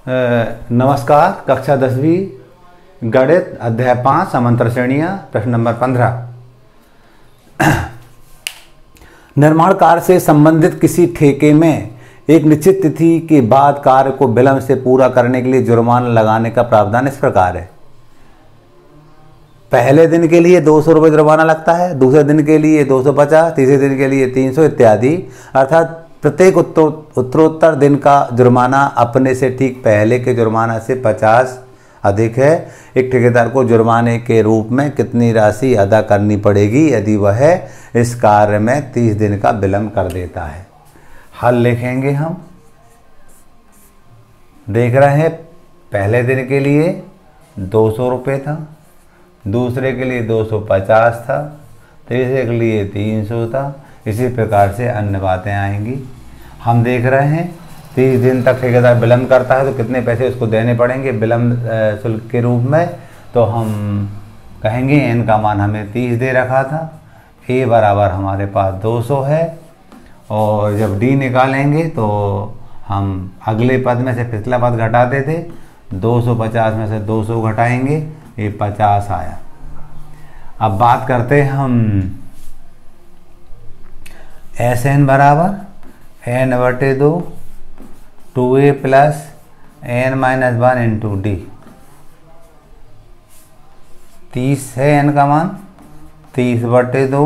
नमस्कार। कक्षा 10वीं गणित अध्याय 5 समांतर श्रेणियां प्रश्न नंबर 15। निर्माण कार्य से संबंधित किसी ठेके में एक निश्चित तिथि के बाद कार्य को विलंब से पूरा करने के लिए जुर्माना लगाने का प्रावधान इस प्रकार है। पहले दिन के लिए 200 रुपये जुर्माना लगता है, दूसरे दिन के लिए 250, तीसरे दिन के लिए 300 इत्यादि। अर्थात प्रत्येक उत्तरोत्तर दिन का जुर्माना अपने से ठीक पहले के जुर्माना से 50 अधिक है। एक ठेकेदार को जुर्माने के रूप में कितनी राशि अदा करनी पड़ेगी यदि वह इस कार्य में 30 दिन का विलंब कर देता है। हल लिखेंगे हम। देख रहे हैं, पहले दिन के लिए 200 रुपये था, दूसरे के लिए 250 था, तीसरे के लिए 300 था। इसी प्रकार से अन्य बातें आएंगी। हम देख रहे हैं 30 दिन तक ठेकेदार विलंब करता है तो कितने पैसे उसको देने पड़ेंगे विलंब शुल्क के रूप में। तो हम कहेंगे n का मान हमें 30 दे रखा था, a बराबर हमारे पास 200 है। और जब d निकालेंगे तो हम अगले पद में से पिछला पद घटाते थे, 250 में से 200 घटाएंगे, ये 50 आया। अब बात करते हैं हम Sn बराबर n/2 2a plus n-1 into D. 30 है n का मान, 30/2,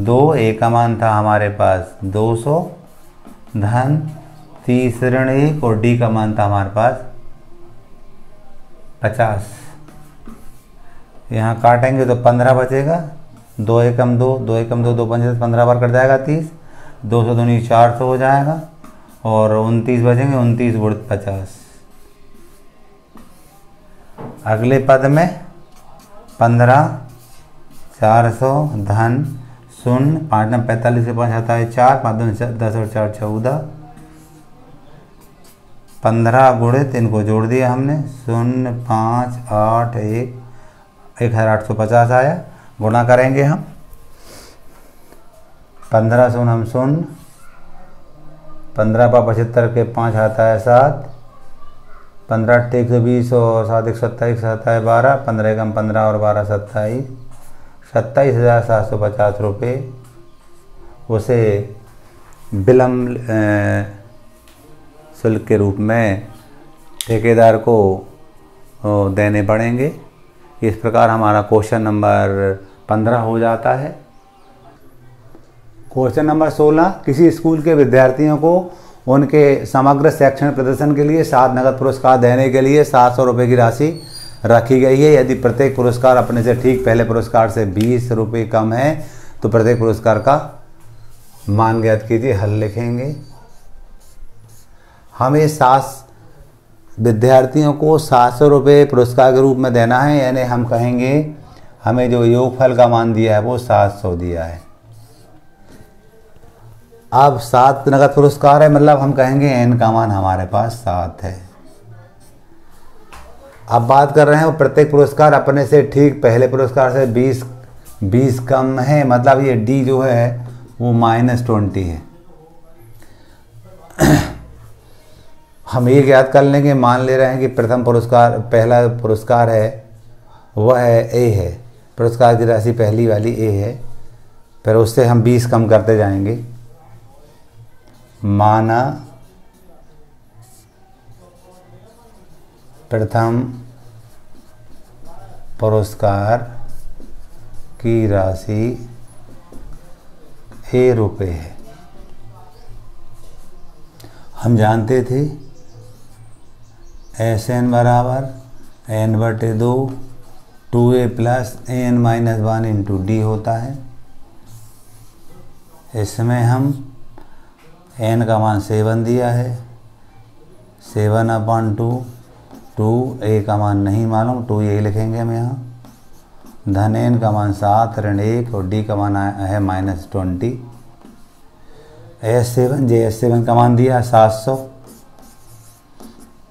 2a का मान था हमारे पास 200 धन 30 ऋण 1 और d का मान था हमारे पास 50। यहाँ काटेंगे तो 15 बचेगा, 2 एकम 2, 2 एकम 2, 2 पंजे 15 बार कट जाएगा 30, 200 दूनी 400 हो जाएगा और 29 बचेंगे, 29 गुणित 50। अगले पद में 15 400 धन 0, 5 में 45 से 5 आता है 4, 5 दूनी 10 और 4 14, 15 गुणित इनको जोड़ दिया हमने 0 5 8 1 1850 आया। गुणा करेंगे हम 15 0 हम 0, 15 पर 75 के 5 आता है 7, 15 8 120 और 7 127 आता है 12, 15 एकम 15 और 12 27, 27,750 रुपये उसे विलंब शुल्क के रूप में ठेकेदार को देने पड़ेंगे। इस प्रकार हमारा क्वेश्चन नंबर 15 हो जाता है। क्वेश्चन नंबर 16, किसी स्कूल के विद्यार्थियों को उनके समग्र शैक्षणिक प्रदर्शन के लिए 7 नगद पुरस्कार देने के लिए 700 रुपये की राशि रखी गई है। यदि प्रत्येक पुरस्कार अपने से ठीक पहले पुरस्कार से 20 रुपये कम है तो प्रत्येक पुरस्कार का मान ज्ञात कीजिए। हल लिखेंगे। हमें 7 विद्यार्थियों को 700 रुपये पुरस्कार के रूप में देना है, यानी हम कहेंगे हमें जो योगफल का मान दिया है वो 700 दिया है। अब 7 नगद पुरस्कार है, मतलब हम कहेंगे n का मान हमारे पास 7 है। अब बात कर रहे हैं वो प्रत्येक पुरस्कार अपने से ठीक पहले पुरस्कार से 20 कम है, मतलब ये d जो है वो -20 है। हम ये याद कर लेंगे, मान ले रहे हैं कि प्रथम पुरस्कार पहला पुरस्कार है वह है a है, पुरस्कार की राशि पहली वाली a है, फिर उससे हम 20 कम करते जाएंगे। माना प्रथम पुरस्कार की राशि a रुपये है। हम जानते थे Sn बराबर n/2 2a plus n-1 into D होता है। इसमें हम n का मान 7 दिया है, 7/2, 2a का मान नहीं मालूम, 2 यही लिखेंगे हम यहाँ, धन n का मान 7 ऋण 1 और d का मान है -20। S7 का मान दिया 700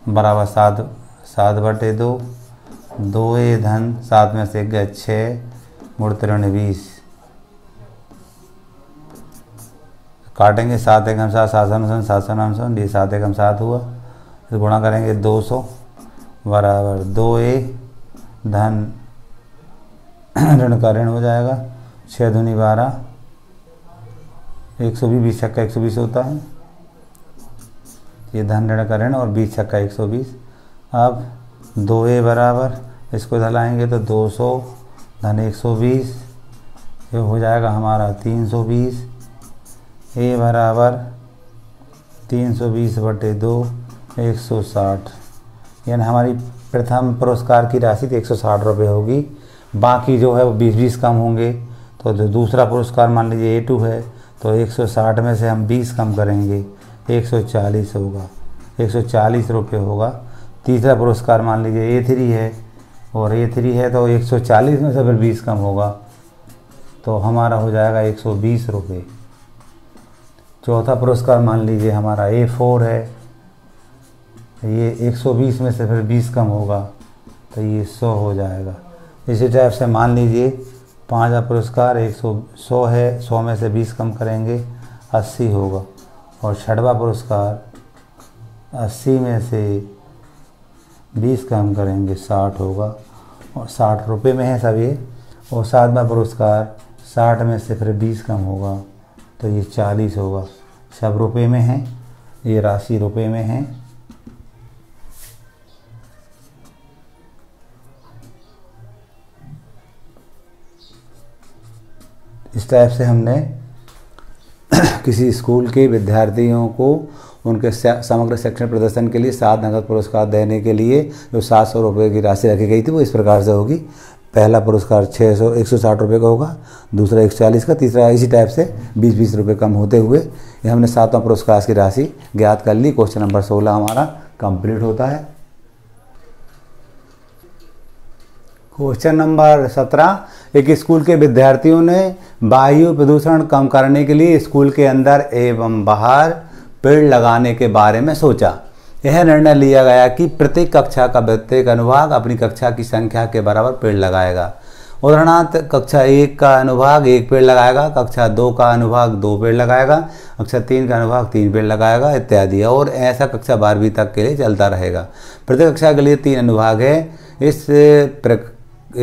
बराबर 7/2, 2a धन 7 में से 6 गुणित ऋण 20 काटेंगे 7 एकम 7 7 7 7 7 डी 7 एकम 7 हुआ तो गुणा करेंगे 200 बराबर 2a धन ऋण का ऋण हो जाएगा 6 दूनी 12 120 20 छक्का 120 होता है, ये धन ऋण का ऋण और 20 छक्का 120। अब 2a बराबर इसको इधर लाएंगे तो 200 धन 120 ये हो जाएगा हमारा 320। a बराबर 320 बटे 2 160, यानी हमारी प्रथम पुरस्कार की राशि तो 160 रुपये होगी। बाकी जो है वो 20-20 कम होंगे। तो जो दूसरा पुरस्कार मान लीजिए A2 है तो 160 में से हम 20 कम करेंगे 140 होगा, 140 रुपये होगा। तीसरा पुरस्कार मान लीजिए A3 है और A3 है तो 140 में से फिर 20 कम होगा तो हमारा हो जाएगा 120 रुपये। चौथा पुरस्कार मान लीजिए हमारा A4 है, ये 120 में से फिर 20 कम होगा तो ये 100 हो जाएगा। इसी टाइप से मान लीजिए पांचवा पुरस्कार 100 है, 100 में से 20 कम करेंगे 80 होगा। और छठवां पुरस्कार 80 में से 20 कम करेंगे 60 होगा और 60 रुपये में है सब ये। और सातवां पुरस्कार 60 में से फिर 20 कम होगा तो ये 40 होगा। सब रुपये में है, ये राशि रुपये में है। इस टाइप से हमने किसी स्कूल के विद्यार्थियों को उनके समग्र शैक्षणिक प्रदर्शन के लिए 7 नगद पुरस्कार देने के लिए जो 700 रुपये की राशि रखी गई थी वो इस प्रकार से होगी। पहला पुरस्कार 160 रुपये का होगा, दूसरा 140 का, तीसरा इसी टाइप से 20-20 रुपये कम होते हुए ये हमने 7वां पुरस्कार की राशि ज्ञात कर ली। क्वेश्चन नंबर 16 हमारा कंप्लीट होता है। क्वेश्चन नंबर 17, एक स्कूल के विद्यार्थियों ने वायु प्रदूषण कम करने के लिए स्कूल के अंदर एवं बाहर पेड़ लगाने के बारे में सोचा। यह निर्णय लिया गया कि प्रत्येक कक्षा का प्रत्येक अनुभाग अपनी कक्षा की संख्या के बराबर पेड़ लगाएगा। उदाहरणार्थ कक्षा 1 का अनुभाग 1 पेड़ लगाएगा, कक्षा 2 का अनुभाग 2 पेड़ लगाएगा, कक्षा 3 का अनुभाग 3 पेड़ लगाएगा इत्यादि। और ऐसा कक्षा 12वीं तक के लिए चलता रहेगा। प्रत्येक कक्षा के लिए 3 अनुभाग है। इस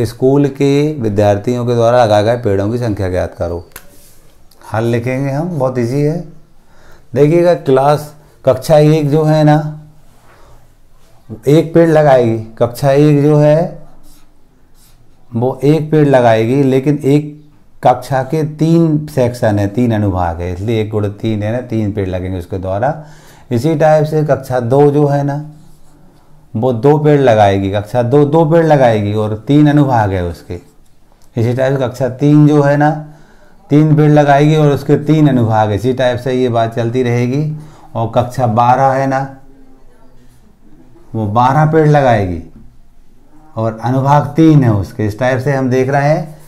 स्कूल के विद्यार्थियों के द्वारा लगाए गए पेड़ों की संख्या ज्ञात करो। हल लिखेंगे हम, बहुत इजी है। देखिएगा कक्षा 1 जो है ना 1 पेड़ लगाएगी। कक्षा 1 जो है वो 1 पेड़ लगाएगी, लेकिन एक कक्षा के 3 सेक्शन है, 3 अनुभाग है, इसलिए 1 × 3 है ना, 3 पेड़ लगेंगे उसके द्वारा। इसी टाइप से कक्षा 2 जो है ना वो 2 पेड़ लगाएगी। कक्षा 2 पेड़ लगाएगी और 3 अनुभाग है उसके। इसी टाइप से कक्षा 3 जो है ना 3 पेड़ लगाएगी और उसके 3 अनुभाग है। इसी टाइप से ये बात चलती रहेगी। और कक्षा 12 है ना वो 12 पेड़ लगाएगी और अनुभाग 3 है उसके। इस टाइप से हम देख रहे हैं,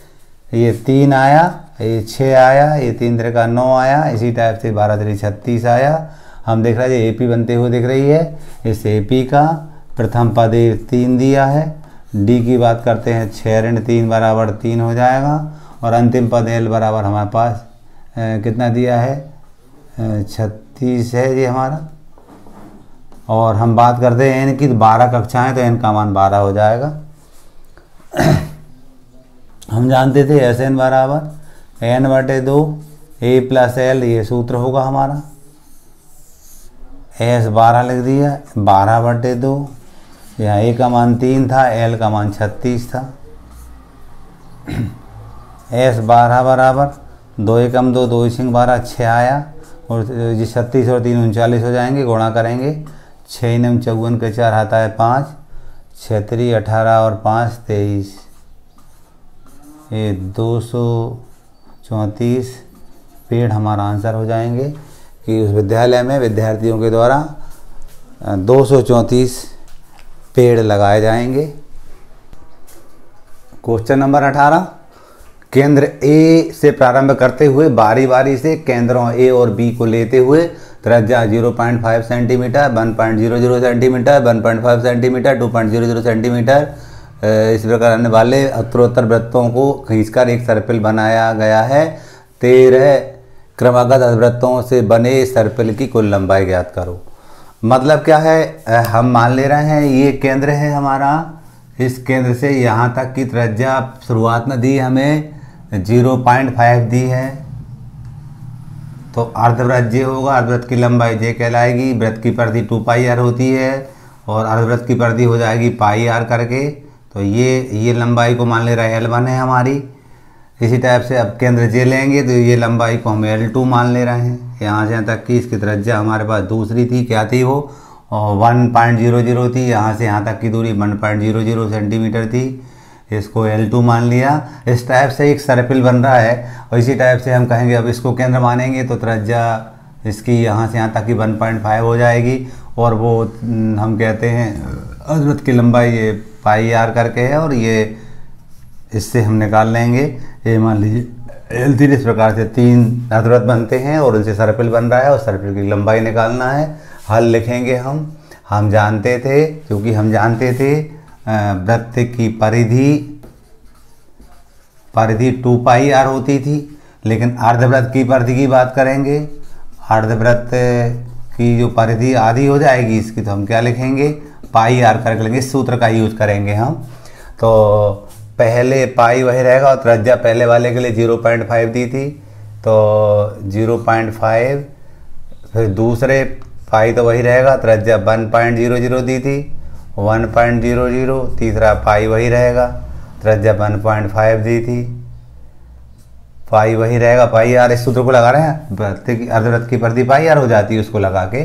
ये 3 आया, ये 6 आया, ये 3 3 का 9 आया, इसी टाइप से 12 3 36 आया। हम देख रहे हैं AP बनते हुए दिख रही है। इस AP का प्रथम पद 3 दिया है। D की बात करते हैं 6 ऋण 3 बराबर 3 हो जाएगा। और अंतिम पद L बराबर हमारे पास कितना दिया है 36 है ये हमारा। और हम बात करते हैं n की, 12 कक्षाएं तो n का मान 12 हो जाएगा। हम जानते थे SN बराबर n/2 A + L, ये सूत्र होगा हमारा। S 12 लिख दिया, 12/2। यहाँ A का मान 3 था, L का मान 36 था। S 12 बराबर 2 एकम 2 2 × 12 6 आया और ये 36 और 3 39 हो जाएंगे। गुणा करेंगे 6 × 54 के 4 आता है 5, 6 3 18 और 5 23, ये 234 पेड़ हमारा आंसर हो जाएंगे कि उस विद्यालय में विद्यार्थियों के द्वारा 234 पेड़ लगाए जाएंगे। क्वेश्चन नंबर 18, केंद्र A से प्रारंभ करते हुए बारी बारी से केंद्रों A और B को लेते हुए त्रिज्या 0.5 सेंटीमीटर, 1.00 सेंटीमीटर, 1.5 सेंटीमीटर, 2.00 सेंटीमीटर इस प्रकार आने वाले उत्तरोत्तर वृत्तों को खींचकर एक सर्पिल बनाया गया है। 13 क्रमागत वृत्तों से बने सर्पिल की कुल लंबाई ज्ञात करो। मतलब क्या है, हम मान ले रहे हैं ये केंद्र है हमारा, इस केंद्र से यहाँ तक की त्रिज्या शुरुआत में दी हमें 0.5 दी है। तो अर्धवृत्त जे होगा, अर्धवृत्त की लंबाई जे कहलाएगी, वृत्त की परिधि 2πr होती है और अर्धवृत्त की परिधि हो जाएगी πr करके। तो ये लंबाई को मान ले रहा है L1 है हमारी। इसी टाइप से अब केंद्र जे लेंगे तो ये लंबाई को हम L2 मान ले रहे हैं। यहाँ से यहाँ तक की इसकी त्रिज्या हमारे पास दूसरी थी, क्या थी वो, 1.00 थी। यहाँ से यहाँ तक की दूरी 1.00 सेंटीमीटर थी, इसको L2 मान लिया। इस टाइप से एक सर्पिल बन रहा है और इसी टाइप से हम कहेंगे अब इसको केंद्र मानेंगे तो त्रिज्या इसकी यहाँ से यहाँ तक की 1.5 हो जाएगी और वो हम कहते हैं अर्धवृत्त की लंबाई ये πr करके है और ये इससे हम निकाल लेंगे। ये मान लीजिए L3। इस प्रकार से 3 अर्धवृत्त बनते हैं और उनसे सर्पिल बन रहा है और सर्पिल की लंबाई निकालना है। हल लिखेंगे हम जानते थे, क्योंकि हम जानते थे वृत्त की परिधि 2πr होती थी, लेकिन अर्धवृत्त की परिधि की बात करेंगे। अर्धवृत्त की जो परिधि आधी हो जाएगी इसकी, तो हम क्या लिखेंगे, πr करके लेंगे। इस सूत्र का यूज करेंगे हम। तो पहले पाई वही रहेगा और त्रिज्या पहले वाले के लिए 0.5 दी थी, तो 0.5, फिर दूसरे पाई तो वही रहेगा, त्रिज्या 1.00 दी थी 1.00, तीसरा पाई वही रहेगा, त्रिज्या 1.5 दी थी, पाई वही रहेगा πr। इस सूत्र को लगा रहे हैं, अर्धवृत्त की परिधि πr हो जाती है, उसको लगा के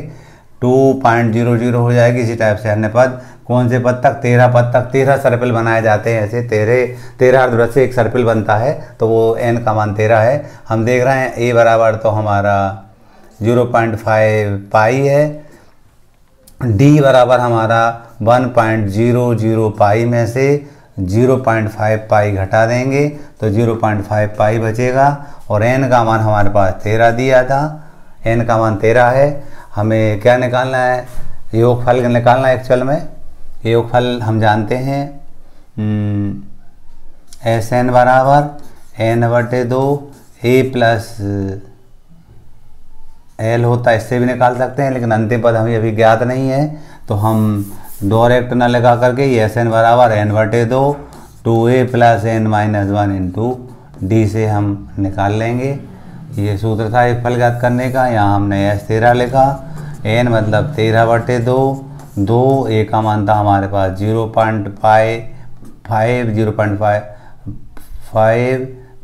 2.00 हो जाएगी। इसी टाइप से अन्य पद, कौन से पद तक, 13 पद तक 13 सर्पिल बनाए जाते हैं। ऐसे 13 अर्धवृत्त से एक सर्पिल बनता है, तो वो n का मान 13 है। हम देख रहे हैं a बराबर तो हमारा 0.5 पाई है, d बराबर हमारा 1.00 पाई में से 0.5 पाई घटा देंगे तो 0.5 पाई बचेगा और n का मान हमारे पास 13 दिया था, n का मान 13 है। हमें क्या निकालना है, योगफल निकालना है। एक्चुअल में योगफल हम जानते हैं SN बराबर n/2 a प्लस l होता है, इससे भी निकाल सकते हैं, लेकिन अंतिम पद हमें अभी ज्ञात नहीं है तो हम डायरेक्ट न लगा करके ये SN बराबर n/2 2a plus n-1 into d से हम निकाल लेंगे। ये सूत्र था एक फल ज्ञात करने का। यहाँ हमने S13 लिखा, n मतलब 13/2, 2 a का मान था हमारे पास 0.5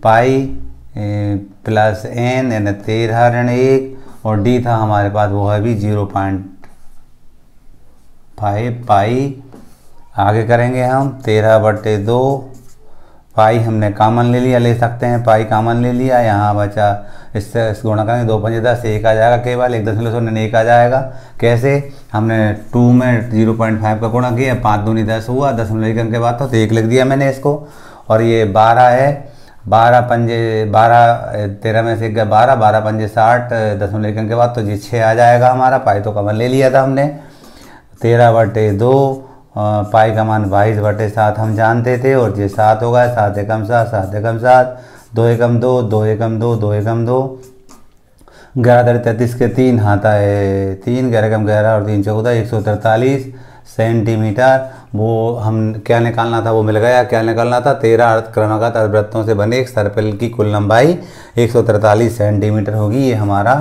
पाई प्लस n यानी 13 ऋण 1 और d था हमारे पास वो है भी 0.5 पाई। आगे करेंगे हम 13/2 पाई हमने कॉमन ले लिया, ले सकते हैं, पाई कॉमन ले लिया। यहाँ बचा, इससे गुणा करेंगे 2 5 10 1 आ जाएगा, केवल 1.01 आ जाएगा। कैसे, हमने 2 में 0.5 का गुणा किया, 5 दूनी 10 हुआ, 10 के बाद तो 1 लिख दिया मैंने इसको। और ये 12 है, 12 पंजे 12, 13 में से 12, 12 पंजे 60, 10 के बाद तो ये 6 आ जाएगा हमारा। पाई तो कॉमन ले लिया था हमने। 13/2 पाई का मान 22/7 हम जानते थे और ये 7 होगा, 7 एकम 7, 7 एकम 7, 2 एकम 2, 2 एकम 2, 2 एकम 2, 11 33 के 3 आता है 3, 11 एकम 11 और 3 14, 143 सेंटीमीटर। वो हम क्या निकालना था वो मिल गया। क्या निकालना था, 13 क्रमागत अर्धवृत्तों से बने एक सर्पिल की कुल लंबाई 143 सेंटीमीटर होगी। ये हमारा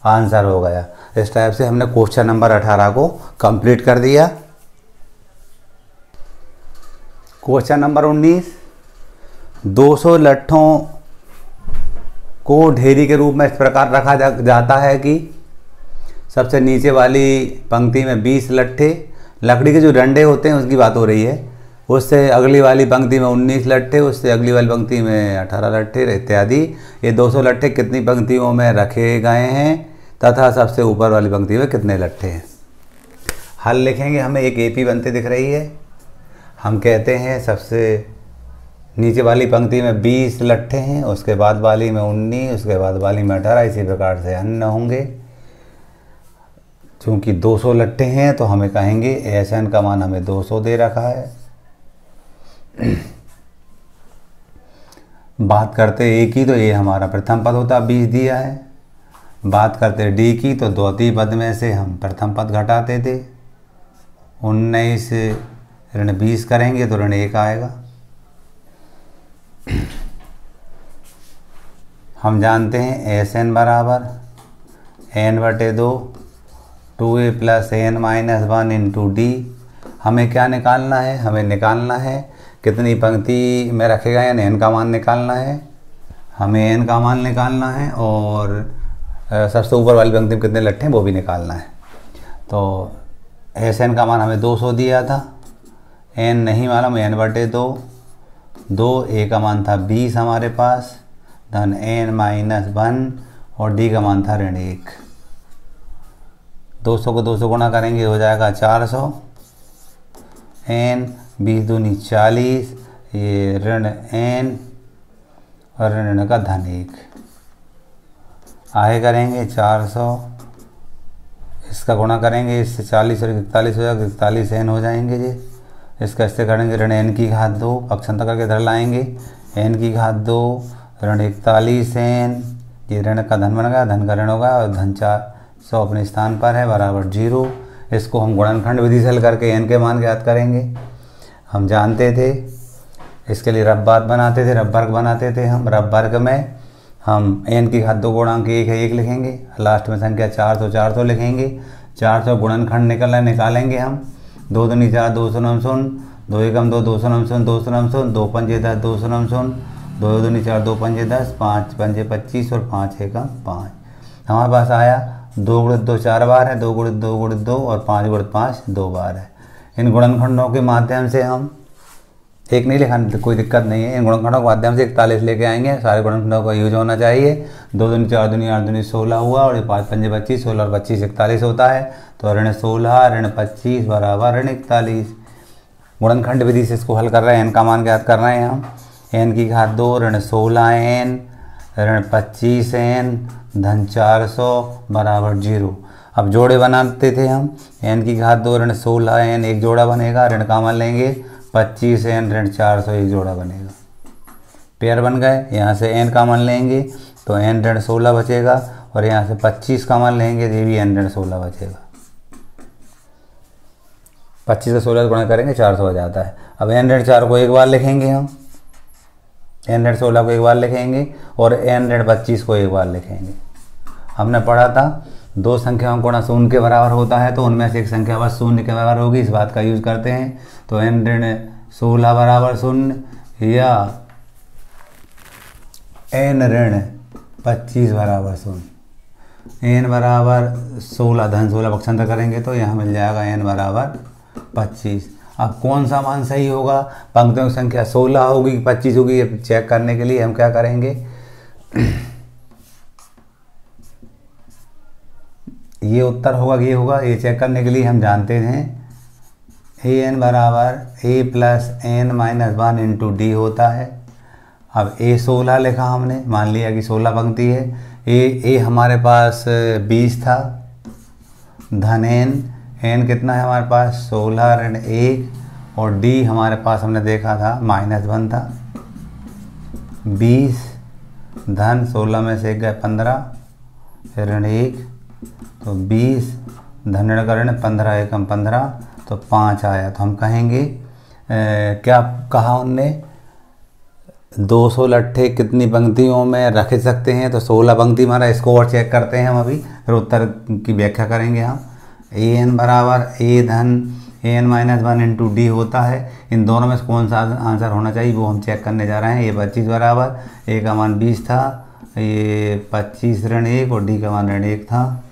आंसर हो गया। इस टाइप से हमने क्वेश्चन नंबर 18 को कंप्लीट कर दिया। क्वेश्चन नंबर 19, 200 लट्ठों को ढेरी के रूप में इस प्रकार रखा जाता है कि सबसे नीचे वाली पंक्ति में 20 लट्ठे, लकड़ी के जो डंडे होते हैं उसकी बात हो रही है, उससे अगली वाली पंक्ति में 19 लट्ठे, उससे अगली वाली पंक्ति में 18 लट्ठे इत्यादि। ये 200 लट्ठे कितनी पंक्तियों में रखे गए हैं तथा सबसे ऊपर वाली पंक्ति में कितने लट्ठे हैं। हल लिखेंगे। हमें एक एपी बनते दिख रही है। हम कहते हैं सबसे नीचे वाली पंक्ति में 20 लट्ठे हैं, उसके बाद वाली में 19, उसके बाद वाली में 18, इसी प्रकार से अन्य होंगे। चूँकि 200 लट्ठे हैं तो हमें कहेंगे SN का मान हमें 200 दे रखा है। बात करते एक ही, तो ये हमारा प्रथम पद होता 20 दिया है, बात करते डी की तो द्वितीय पद में से हम प्रथम पद घटाते थे। 19 ऋण 20 करेंगे तो ऋण 1 आएगा। हम जानते हैं एस एन बराबर n/2 2a + n-1 into D. हमें क्या निकालना है? हमें निकालना है कितनी पंक्ति में रखेगा यानी n का मान निकालना है। हमें n का मान निकालना है और सबसे ऊपर वाली पंक्ति में कितने लट्ठे हैं वो भी निकालना है। तो एस एन का मान हमें 200 दिया था, n नहीं मालूम, n/2 a का मान था 20 हमारे पास, धन n-1 और d का मान था ऋण 1। 200 को 200 गुणा करेंगे हो जाएगा 400, n 20 दूनी 40, ये ऋण n और ऋण का धन 1 आगे करेंगे 400, इसका गुणा करेंगे इससे 40 और 41 हो जाएगा, 41 n हो जाएंगे जी। इसका इससे करेंगे ऋण n की घात 2, पक्षांतर करके इधर लाएंगे, n की घात 2 ऋण 41 n, ये ऋण का धन बन गया, धन का ऋण होगा और धन 400 अपने स्थान पर है बराबर 0। इसको हम गुणनखंड विधि से हल करके n के मान ज्ञात करेंगे। हम जानते थे इसके लिए रब वर्ग बनाते थे, रब वर्ग बनाते थे हम। रब वर्ग में हम n की घात 2 गुणांक 1 है 1 लिखेंगे, लास्ट में संख्या 400 लिखेंगे। 400 गुणनखंड निकालेंगे हम। 2 दूनी 4 290, 2 एकम 2 290, 290, 2 पंजे 10 290, 2 दूनी 4 2 पंजे 10, 5 पंजे 25 और 5 एकम 5। हमारे पास आया 2 गुणित 2 4 बार है, 2 गुणित 2 गुणित 2 और 5 गुणित 5 2 बार है। इन गुणनखंडों के माध्यम से हम एक नहीं लिखा कोई दिक्कत नहीं है, इन गुणनखंडों के माध्यम से 41 लेके आएंगे। सारे गुणनखंडों का यूज होना चाहिए। 2 दूनी 4 दूनी 8 दूनी 16 हुआ और 5 पंजे 25, 16 और 25 41 होता है। तो ऋण 16 ऋण 25 बराबर ऋण 41। गुणनखंड विधि से इसको हल कर रहे हैं, n का मान ज्ञात कर रहे हैं हम। n की घात 2 ऋण 16 n ऋण 25 n धन 400 बराबर 0। अब जोड़े बनाते थे हम, n की घात 2 ऋण 16 n एक जोड़ा बनेगा, ऋण का मान लेंगे 25 n ऋण 400 एक जोड़ा बनेगा, पेयर बन गए। यहाँ से n का मान लेंगे तो n ऋण 16 बचेगा और यहाँ से 25 का मान लेंगे तो ये भी n ऋण 16 बचेगा। 25 से 16 गुणा करेंगे 400 हो जाता है। अब n ऋण 4 को एक बार लिखेंगे हम, n ऋण 16 को एक बार लिखेंगे और n ऋण 25 को एक बार लिखेंगे। हमने पढ़ा था दो संख्याओं गुणा शून्य के बराबर होता है तो उनमें से एक संख्या बस शून्य के बराबर होगी, इस बात का यूज करते हैं। तो n ऋण 16 बराबर 0 या n ऋण 25 बराबर 0। n बराबर 16 धन 16 पक्षांतर करेंगे तो यहाँ मिल जाएगा n बराबर 25। अब कौन सा मान सही होगा? पंक्तियों की संख्या 16 होगी कि 25 होगी, ये चेक करने के लिए हम क्या करेंगे, ये उत्तर होगा कि ये होगा, ये चेक करने के लिए हम जानते हैं an बराबर a plus n-1 into D होता है। अब a 16 लिखा हमने, मान लिया कि 16 पंक्ति है। a हमारे पास 20 था, धन n कितना है हमारे पास 16 ऋण 1 और d हमारे पास हमने देखा था -1 था। 20 धन 16 में से गए 15 ऋण 1 तो 20 धन ऋण का ऋण 15 एकम 15 तो 5 आया। तो हम कहेंगे क्या कहा उनने 200 लट्ठे कितनी पंक्तियों में रख सकते हैं? तो 16 पंक्ति हमारा, इसको और चेक करते हैं हम अभी, फिर उत्तर की व्याख्या करेंगे हम। an बराबर a धन n-1 इंटू डी होता है। इन दोनों में कौन सा आंसर होना चाहिए वो हम चेक करने जा रहे हैं। ये 25 बराबर a का मान 20 था, ये 25 ऋण 1 और d का मान ऋण 1 था।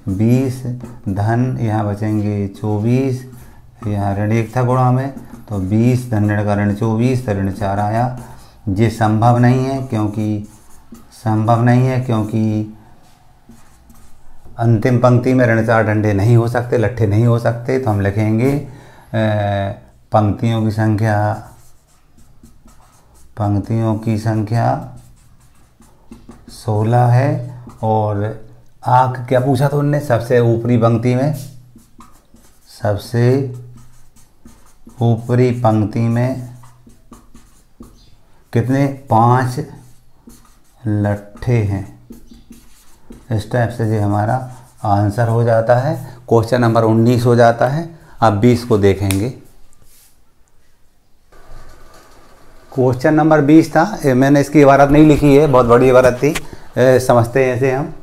20 धन यहाँ बचेंगे 24, यहाँ ऋण 1 था गुणा में तो 20 धन ऋण का ऋण 24 तो ऋण 4 आया। ये संभव नहीं है क्योंकि अंतिम पंक्ति में ऋण 4 डंडे नहीं हो सकते, लट्ठे नहीं हो सकते। तो हम लिखेंगे पंक्तियों की संख्या 16 है और आंक क्या पूछा था उनने? सबसे ऊपरी पंक्ति में कितने 5 लट्ठे हैं। इस टाइप से ये हमारा आंसर हो जाता है। क्वेश्चन नंबर 19 हो जाता है। अब 20 को देखेंगे। क्वेश्चन नंबर 20 था, मैंने इसकी इबारत नहीं लिखी है, बहुत बड़ी इबारत थी, समझते हैं ऐसे हम।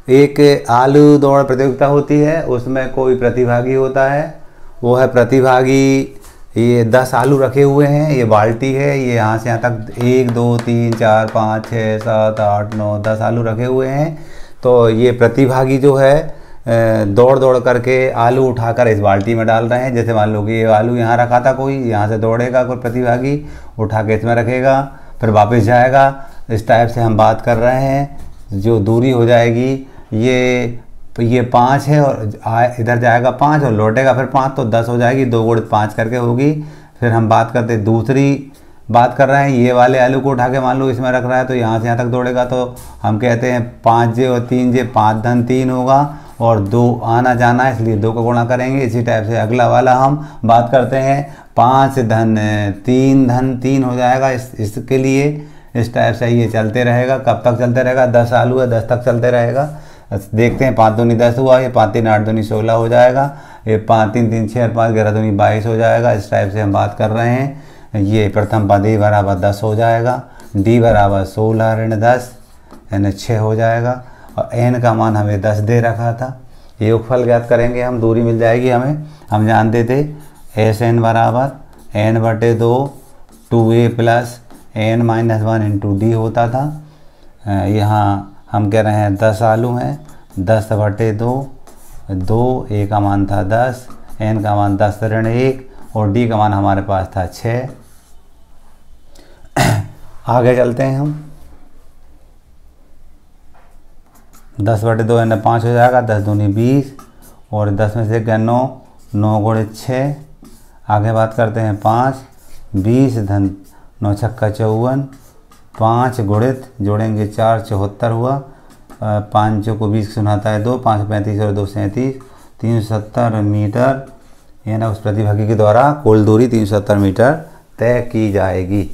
एक आलू दौड़ प्रतियोगिता होती है, उसमें कोई प्रतिभागी होता है, वो है प्रतिभागी। ये 10 आलू रखे हुए हैं, ये बाल्टी है, ये यहाँ से यहाँ तक 1 2 3 4 5 6 7 8 9 10 आलू रखे हुए हैं। तो ये प्रतिभागी जो है दौड़ दौड़ करके आलू उठाकर इस बाल्टी में डाल रहे हैं। जैसे मान लो कि ये आलू यहाँ रखा था, कोई यहाँ से दौड़ेगा, कोई प्रतिभागी उठा के इसमें रखेगा, फिर वापस जाएगा। इस टाइप से हम बात कर रहे हैं। जो दूरी हो जाएगी ये 5 है और इधर जाएगा 5 और लौटेगा फिर 5, तो 10 हो जाएगी। 2 गुणित 5 करके होगी। फिर हम बात करते दूसरी बात कर रहे हैं, ये वाले आलू को उठा के मान लो इसमें रख रहा है, तो यहाँ से यहाँ तक दौड़ेगा, तो हम कहते हैं 5J और 3J, 5 धन 3 होगा और 2 आना जाना है, इसलिए 2 का गुणा करेंगे। इसी टाइप से अगला वाला हम बात करते हैं, 5 धन 3 हो जाएगा इसके लिए। इस टाइप से ये चलते रहेगा। कब तक चलते रहेगा? 10 आलू है, 10 तक चलते रहेगा। देखते हैं, 5 दूनी 10 हुआ, ये 5 3 8 दूनी 16 हो जाएगा, ये 5 3 3 6 5 11 दूनी 22 हो जाएगा। इस टाइप से हम बात कर रहे हैं। ये प्रथम पद A बराबर 10 हो जाएगा, D बराबर 16 ऋण 10 यानी 6 हो जाएगा, और n का मान हमें 10 दे रखा था। योगफल ज्ञात करेंगे हम, दूरी मिल जाएगी हमें। हम जानते थे SN बराबर n/2 2a plus n - 1 into D होता था। यहाँ हम कह रहे हैं 10 आलू हैं, 10/2 2, a का मान था 10, n का मान 10 ऋण 1 और D का मान हमारे पास था 6। आगे चलते हैं हम। 10/2 यानी 5 हो जाएगा, 10 दूनी 20 और 10 में से 9, 9 गुणित 6। आगे बात करते हैं 5, 20 धन 9 छक्का 54, 5 गुणित जोड़ेंगे 4 74 हुआ, 5 को 20 सुनाता है 2, 5 35 और 2 37, 370 मीटर, यानी उस प्रतिभागी के द्वारा कुल दूरी 370 मीटर तय की जाएगी।